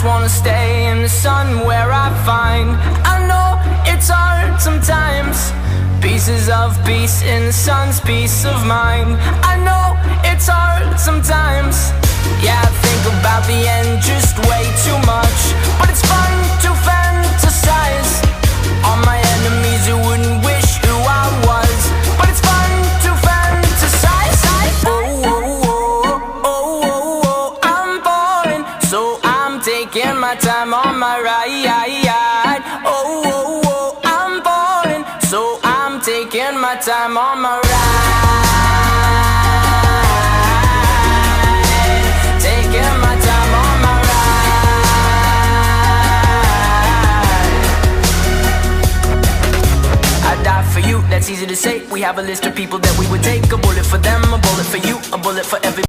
just wanna stay in the sun where I find. I know it's hard sometimes, pieces of peace in the sun's peace of mind. I know it's hard sometimes, yeah, I think about the end just way too much. But it's fun to fantasize on my enemies who wouldn't wish who I was. But it's fun to fantasize. Oh, oh, oh, oh, oh, oh, I'm falling, so I'm taking my time on my ride. Oh, oh, oh, I'm falling, so I'm taking my time on my ride. Taking my time on my ride. I die for you, that's easy to say. We have a list of people that we would take. A bullet for them, a bullet for you, a bullet for every